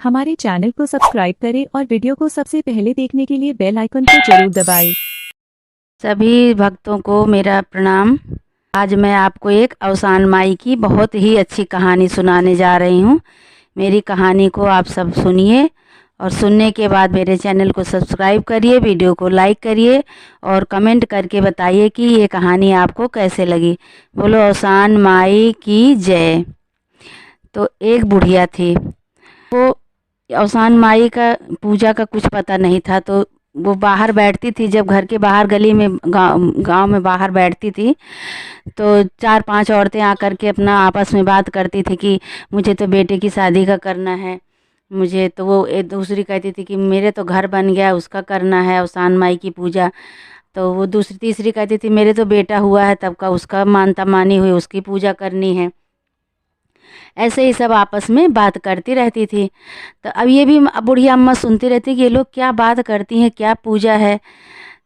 हमारे चैनल को सब्सक्राइब करें और वीडियो को सबसे पहले देखने के लिए बेल आइकन को जरूर दबाएं। सभी भक्तों को मेरा प्रणाम। आज मैं आपको एक अवसान माई की बहुत ही अच्छी कहानी सुनाने जा रही हूँ। मेरी कहानी को आप सब सुनिए और सुनने के बाद मेरे चैनल को सब्सक्राइब करिए, वीडियो को लाइक करिए और कमेंट करके बताइए कि ये कहानी आपको कैसे लगी। बोलो अवसान माई की जय। तो एक बुढ़िया थी, वो अवसान माई का पूजा का कुछ पता नहीं था, तो वो बाहर बैठती थी। जब घर के बाहर गली में गांव में बाहर बैठती थी तो 4-5 औरतें आकर के अपना आपस में बात करती थी कि मुझे तो बेटे की शादी का करना है, मुझे तो। वो एक दूसरी कहती थी कि मेरे तो घर बन गया, उसका करना है अवसान माई की पूजा। तो वो दूसरी तीसरी कहती थी मेरे तो बेटा हुआ है तब का, उसका मानता मानी हुई, उसकी पूजा करनी है। ऐसे ही सब आपस में बात करती रहती थी। तो अब ये भी बुढ़िया अम्मा सुनती रहती कि ये लोग क्या बात करती हैं, क्या पूजा है।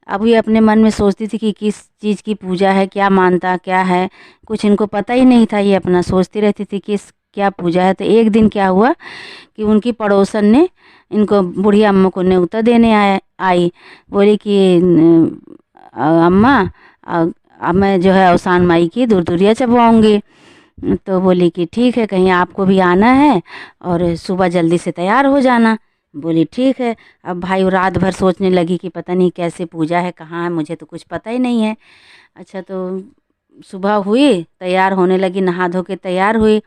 अब ये अपने मन में सोचती थी कि किस चीज़ की पूजा है, क्या मानता क्या है, कुछ इनको पता ही नहीं था। ये अपना सोचती रहती थी कि क्या पूजा है। तो एक दिन क्या हुआ कि उनकी पड़ोसन ने इनको बुढ़िया अम्मा को न्योता देने आई। बोली कि अम्मा, अब मैं जो है अवसान माई की दूरदुरिया चबवाऊँगी। तो बोली कि ठीक है, कहीं आपको भी आना है और सुबह जल्दी से तैयार हो जाना। बोली ठीक है। अब भाई वो रात भर सोचने लगी कि पता नहीं कैसे पूजा है, कहाँ है, मुझे तो कुछ पता ही नहीं है। अच्छा, तो सुबह हुई, तैयार होने लगी, नहा धो के तैयार हुई।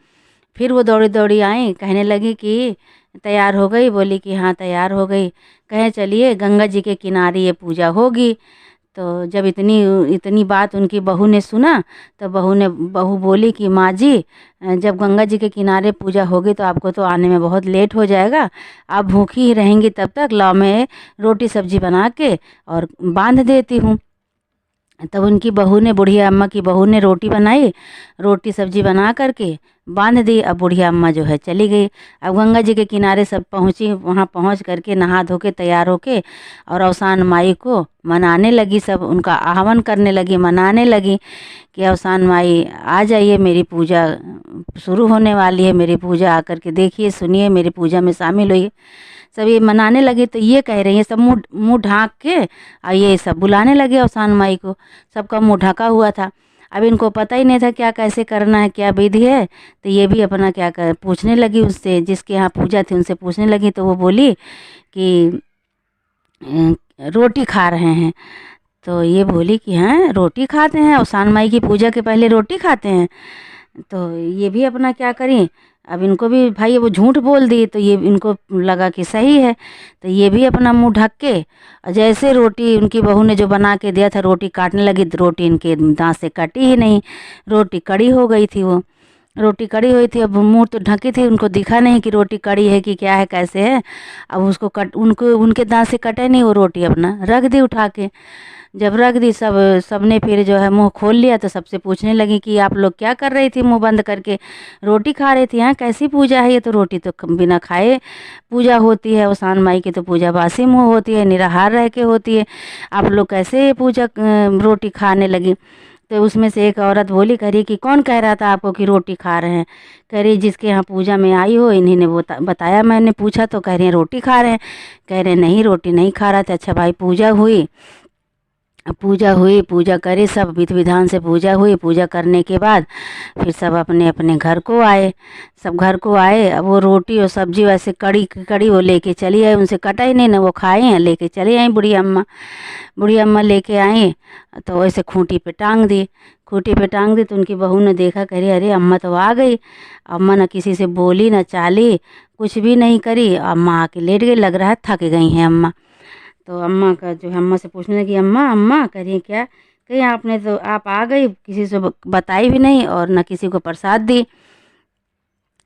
फिर वो दौड़ी दौड़ी आई, कहने लगी कि तैयार हो गई। बोली कि हाँ तैयार हो गई। कहे चलिए गंगा जी के किनारे ये पूजा होगी। तो जब इतनी इतनी बात उनकी बहू ने सुना तो बहू बोली कि माँ जी, जब गंगा जी के किनारे पूजा होगी तो आपको तो आने में बहुत लेट हो जाएगा, आप भूखी ही रहेंगी तब तक, लाओ मैं रोटी सब्जी बना के और बांध देती हूँ। तब उनकी बहू ने, बुढ़िया अम्मा की बहू ने रोटी बनाई, रोटी सब्जी बना करके बांध दी। अब बुढ़िया अम्मा जो है चली गई। अब गंगा जी के किनारे सब पहुँची, वहाँ पहुँच करके नहा धो के तैयार होके और अवसान माई को मनाने लगी। सब उनका आह्वान करने लगी, मनाने लगी कि अवसान माई आ जाइए, मेरी पूजा शुरू होने वाली है, मेरी पूजा आकर के देखिए, सुनिए, मेरी पूजा में शामिल हुई। सब ये मनाने लगे। तो ये कह रही है, सब मुँह मुँह ढाँक के और ये सब बुलाने लगे अवसान माई को। सबका मुँह ढका हुआ था। अब इनको पता ही नहीं था क्या कैसे करना है, क्या विधि है। तो ये भी अपना क्या कर पूछने लगी उससे, जिसके यहाँ पूजा थी उनसे पूछने लगी। तो वो बोली कि रोटी खा रहे हैं। तो ये बोली कि हाँ रोटी खाते हैं, अवसान माई की पूजा के पहले रोटी खाते हैं। तो ये भी अपना क्या करें, अब इनको भी भाई वो झूठ बोल दी, तो ये इनको लगा कि सही है। तो ये भी अपना मुंह ढक के और जैसे रोटी उनकी बहू ने जो बना के दिया था, रोटी काटने लगी तो रोटी इनके दांत से कटी ही नहीं, रोटी कड़ी हो गई थी। वो रोटी कड़ी हुई थी। अब मुंह तो ढकी थी, उनको दिखा नहीं कि रोटी कड़ी है कि क्या है, कैसे है। अब उसको उनको उनके दांत से कटे नहीं, वो रोटी अपना रख दी उठा के। जब रख दी, सबने फिर जो है मुंह खोल लिया। तो सबसे पूछने लगी कि आप लोग क्या कर रही थी, मुंह बंद करके रोटी खा रही थी, हाँ कैसी पूजा है ये, तो रोटी तो बिना खाए पूजा होती है, अवसान माई की तो पूजा बासी मुँह होती है, निराहार रह के होती है, आप लोग कैसे ये पूजा रोटी खाने लगी। तो उसमें से एक औरत बोली, कह रही कि कौन कह रहा था आपको कि रोटी खा रहे हैं। कह रही जिसके यहाँ पूजा में आई हो, इन्हीं ने बताया, मैंने पूछा तो कह रही हैं रोटी खा रहे हैं। कह रहे नहीं रोटी नहीं खा रहा था। अच्छा भाई, पूजा हुई, पूजा हुई, पूजा करे, सब विधि विधान से पूजा हुई। पूजा करने के बाद फिर सब अपने अपने घर को आए। सब घर को आए। अब वो रोटी और सब्जी वैसे कड़ी कड़ी वो लेके चली आई, उनसे कटा ही नहीं ना, वो खाए हैं, लेके चली आई बुढ़िया अम्मा। बुढ़िया अम्मा लेके आई तो वैसे खूंटी पे टांग दी। खूंटी पे टांग दी तो उनकी बहू ने देखा, कह रही अरे अम्मा तो आ गई। अम्मा ना किसी से बोली ना चाली, कुछ भी नहीं करी, अम्मा आके लेट गई, लग रहा है थक गई हैं अम्मा। तो अम्मा का जो है, अम्मा से पूछने लगी, अम्मा अम्मा कह रही क्या, कहीं आपने तो आप आ गई, किसी से बताई भी नहीं और न किसी को प्रसाद दी।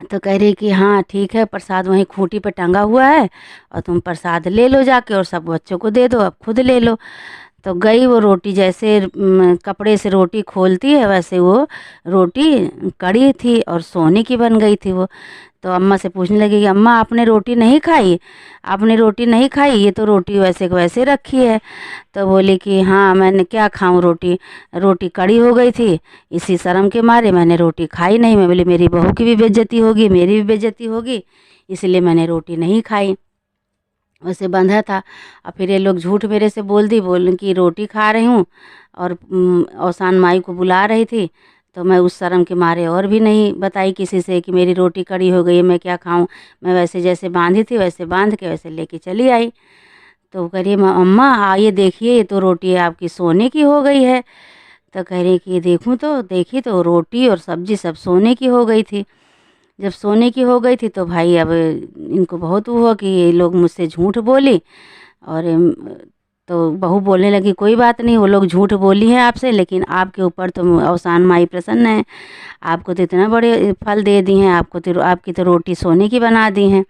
तो कह रही कि हाँ ठीक है, प्रसाद वहीं खूंटी पे टंगा हुआ है और तुम प्रसाद ले लो जाके और सब बच्चों को दे दो, अब खुद ले लो। तो गई वो रोटी, जैसे कपड़े से रोटी खोलती है वैसे वो रोटी कड़ी थी और सोने की बन गई थी वो। तो अम्मा से पूछने लगी कि अम्मा आपने रोटी नहीं खाई, आपने रोटी नहीं खाई, ये तो रोटी वैसे को वैसे रखी है। तो बोली कि हाँ मैंने क्या खाऊं, रोटी रोटी कड़ी हो गई थी, इसी शर्म के मारे मैंने रोटी खाई नहीं। मैं बोली मेरी बहू की भी बेइज्जती होगी, मेरी भी बेइज्जती होगी, इसलिए मैंने रोटी नहीं खाई, वैसे बंधा था। और फिर ये लोग झूठ मेरे से बोल कि रोटी खा रही हूँ और औसान माई को बुला रही थी। तो मैं उस शर्म के मारे और भी नहीं बताई किसी से कि मेरी रोटी कड़ी हो गई है, मैं क्या खाऊं। मैं वैसे जैसे बांधी थी वैसे बांध के वैसे लेके चली आई। तो कह रही अम्मा आइए देखिए, ये तो रोटी आपकी सोने की हो गई है। तो कह रही कि देखूं, तो देखी तो रोटी और सब्जी सब सोने की हो गई थी। जब सोने की हो गई थी तो भाई अब इनको बहुत हुआ कि ये लोग मुझसे झूठ बोली। और तो बहू बोलने लगी कोई बात नहीं, वो लोग झूठ बोली हैं आपसे, लेकिन आपके ऊपर तो औसान माई प्रसन्न है, आपको तो इतना बड़े फल दे दी हैं, आपकी तो रोटी सोने की बना दी हैं।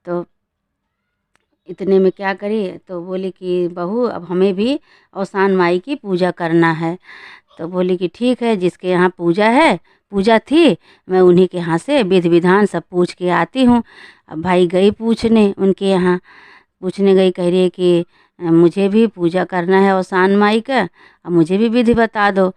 तो इतने में क्या करी, तो बोली कि बहू अब हमें भी औसान माई की पूजा करना है। तो बोली कि ठीक है, जिसके यहाँ पूजा थी मैं उन्हीं के यहाँ से विधि विधान सब पूछ के आती हूँ। अब भाई गई पूछने उनके यहाँ, पूछने गई, कह रही है कि मुझे भी पूजा करना है औसान माई का, अब मुझे भी विधि बता दो।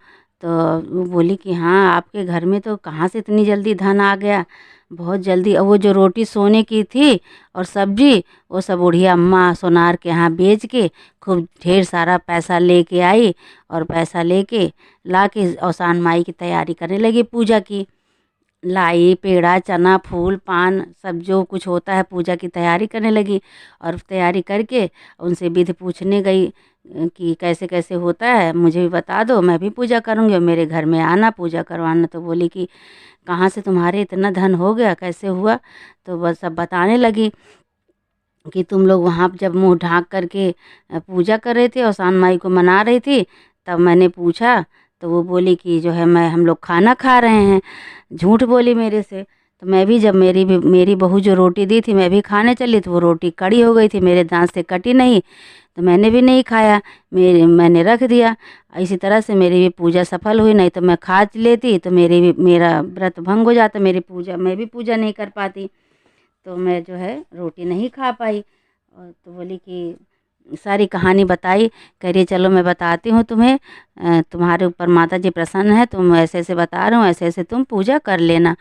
तो वो बोली कि हाँ, आपके घर में तो कहाँ से इतनी जल्दी धन आ गया, बहुत जल्दी। और वो जो रोटी सोने की थी और सब्जी, वो सब बुढ़िया अम्मा सोनार के यहाँ बेच के खूब ढेर सारा पैसा लेके आई, और पैसा लेके ला के औसान माई की तैयारी करने लगी पूजा की। लाई पेड़ा चना फूल पान सब जो कुछ होता है पूजा की तैयारी करने लगी। और तैयारी करके उनसे विधि पूछने गई कि कैसे कैसे होता है, मुझे भी बता दो, मैं भी पूजा करूँगी और मेरे घर में आना पूजा करवाना। तो बोली कि कहाँ से तुम्हारे इतना धन हो गया, कैसे हुआ। तो बस सब बताने लगी कि तुम लोग वहाँ जब मुंह ढाँक करके पूजा कर रहे थे, औसान माई को मना रही थी, तब मैंने पूछा तो वो बोली कि जो है हम लोग खाना खा रहे हैं। झूठ बोली मेरे से। तो मैं भी जब मेरी बहू जो रोटी दी थी मैं भी खाने चली, तो वो रोटी कड़ी हो गई थी, मेरे दांत से कटी नहीं, तो मैंने भी नहीं खाया, मैंने रख दिया। इसी तरह से मेरी भी पूजा सफल हुई, नहीं तो मैं खा लेती तो मेरा व्रत भंग हो जाता, मैं भी पूजा नहीं कर पाती। तो मैं जो है रोटी नहीं खा पाई। और तो बोली कि सारी कहानी बताई, कह रही चलो मैं बताती हूँ तुम्हें, तुम्हारे ऊपर माता जी प्रसन्न है, तुम ऐसे ऐसे बता रहा हूँ, ऐसे ऐसे तुम पूजा कर लेना।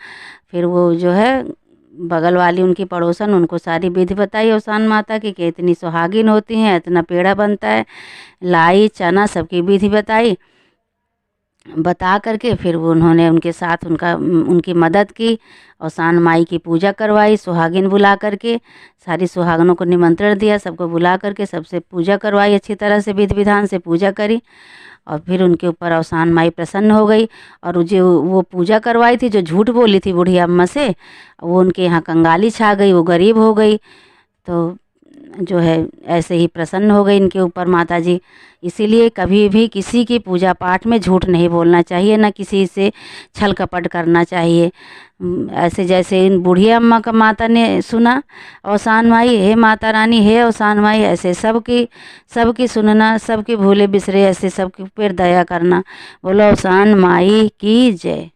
फिर वो जो है बगल वाली उनकी पड़ोसन, उनको सारी विधि बताई औसान माता की कि इतनी सुहागिन होती हैं, इतना पेड़ा बनता है, लाई चना सबकी विधि बताई। बता करके फिर वो उन्होंने उनके साथ उनकी मदद की, औसान माई की पूजा करवाई, सुहागिन बुला करके सारी सुहागनों को निमंत्रण दिया, सबको बुला करके सबसे पूजा करवाई, अच्छी तरह से विधि विधान से पूजा करी। और फिर उनके ऊपर औसान माई प्रसन्न हो गई। और जो वो पूजा करवाई थी, जो झूठ बोली थी बुढ़िया अम्मा से, वो उनके यहाँ कंगाली छा गई, वो गरीब हो गई। तो जो है ऐसे ही प्रसन्न हो गई इनके ऊपर माता जी। इसीलिए कभी भी किसी की पूजा पाठ में झूठ नहीं बोलना चाहिए, ना किसी से छल कपट करना चाहिए। ऐसे जैसे इन बुढ़िया अम्मा का माता ने सुना औसान माई, हे माता रानी, हे औसान माई, ऐसे सबकी सुनना, सबके भूले बिसरे ऐसे सबके ऊपर दया करना। बोलो औसान माई की जय।